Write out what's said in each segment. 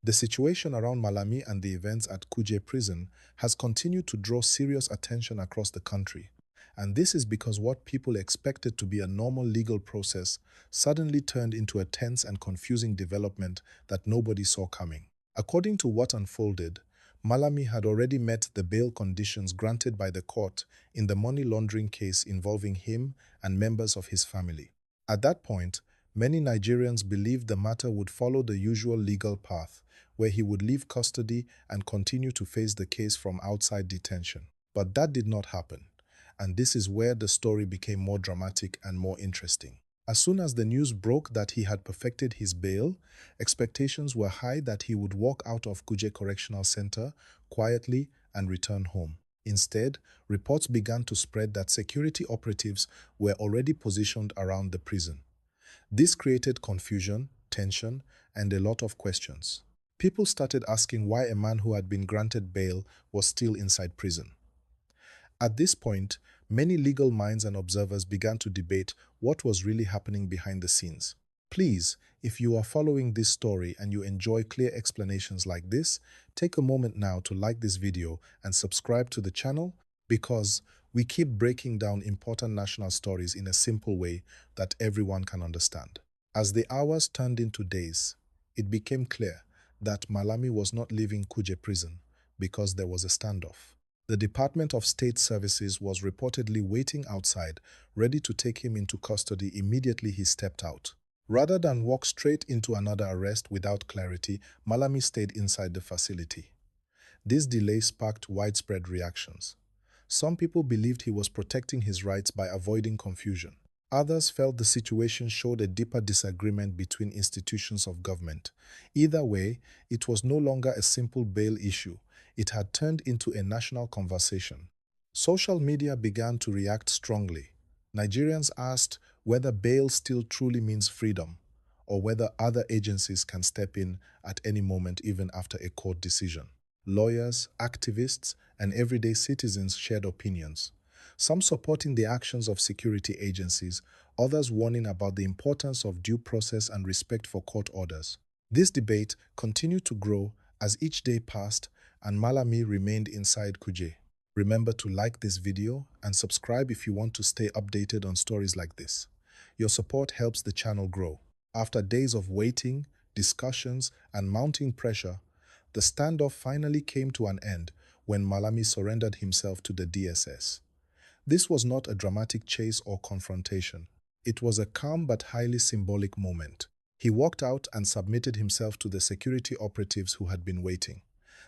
The situation around Malami and the events at Kuje Prison has continued to draw serious attention across the country. And this is because what people expected to be a normal legal process suddenly turned into a tense and confusing development that nobody saw coming. According to what unfolded, Malami had already met the bail conditions granted by the court in the money laundering case involving him and members of his family. At that point, many Nigerians believed the matter would follow the usual legal path, where he would leave custody and continue to face the case from outside detention. But that did not happen, and this is where the story became more dramatic and more interesting. As soon as the news broke that he had perfected his bail, expectations were high that he would walk out of Kuje Correctional Center quietly and return home. Instead, reports began to spread that security operatives were already positioned around the prison. This created confusion, tension, and a lot of questions. People started asking why a man who had been granted bail was still inside prison. At this point, many legal minds and observers began to debate what was really happening behind the scenes. Please, if you are following this story and you enjoy clear explanations like this, take a moment now to like this video and subscribe to the channel because we keep breaking down important national stories in a simple way that everyone can understand. As the hours turned into days, it became clear that Malami was not leaving Kuje Prison because there was a standoff. The Department of State Services was reportedly waiting outside, ready to take him into custody immediately he stepped out. Rather than walk straight into another arrest without clarity, Malami stayed inside the facility. This delay sparked widespread reactions. Some people believed he was protecting his rights by avoiding confusion. Others felt the situation showed a deeper disagreement between institutions of government. Either way, it was no longer a simple bail issue. It had turned into a national conversation. Social media began to react strongly. Nigerians asked whether bail still truly means freedom, or whether other agencies can step in at any moment even after a court decision. Lawyers, activists, and everyday citizens shared opinions, some supporting the actions of security agencies, others warning about the importance of due process and respect for court orders. This debate continued to grow as each day passed and Malami remained inside Kuje. Remember to like this video and subscribe if you want to stay updated on stories like this. Your support helps the channel grow. After days of waiting, discussions, and mounting pressure, the standoff finally came to an end when Malami surrendered himself to the DSS. This was not a dramatic chase or confrontation. It was a calm but highly symbolic moment. He walked out and submitted himself to the security operatives who had been waiting.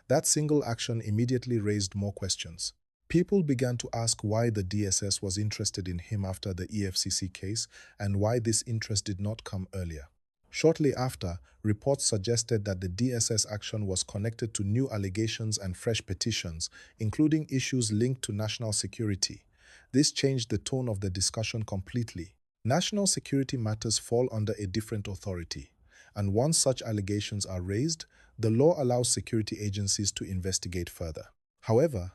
That single action immediately raised more questions. People began to ask why the DSS was interested in him after the EFCC case and why this interest did not come earlier. Shortly after, reports suggested that the DSS action was connected to new allegations and fresh petitions, including issues linked to national security. This changed the tone of the discussion completely. National security matters fall under a different authority, and once such allegations are raised, the law allows security agencies to investigate further. However,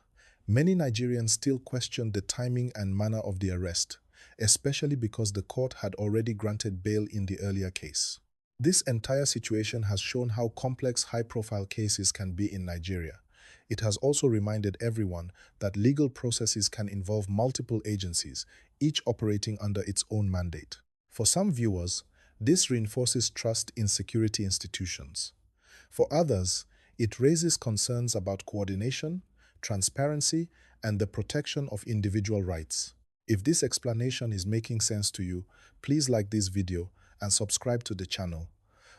many Nigerians still question the timing and manner of the arrest, especially because the court had already granted bail in the earlier case. This entire situation has shown how complex high-profile cases can be in Nigeria. It has also reminded everyone that legal processes can involve multiple agencies, each operating under its own mandate. For some viewers, this reinforces trust in security institutions. For others, it raises concerns about coordination, transparency, and the protection of individual rights. If this explanation is making sense to you, please like this video and subscribe to the channel.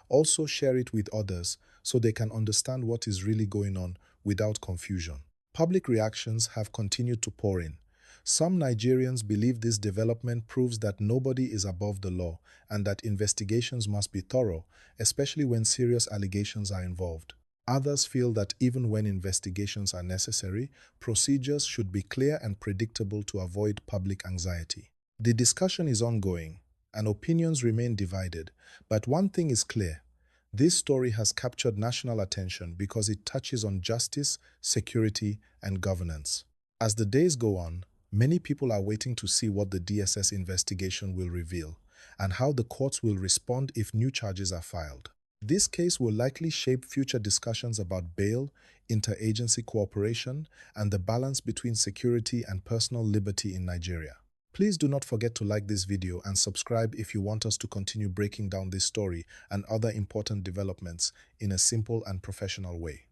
Also share it with others so they can understand what is really going on without confusion. Public reactions have continued to pour in. Some Nigerians believe this development proves that nobody is above the law and that investigations must be thorough, especially when serious allegations are involved. Others feel that even when investigations are necessary, procedures should be clear and predictable to avoid public anxiety. The discussion is ongoing, and opinions remain divided, but one thing is clear. This story has captured national attention because it touches on justice, security, and governance. As the days go on, many people are waiting to see what the DSS investigation will reveal and how the courts will respond if new charges are filed. This case will likely shape future discussions about bail, interagency cooperation, and the balance between security and personal liberty in Nigeria. Please do not forget to like this video and subscribe if you want us to continue breaking down this story and other important developments in a simple and professional way.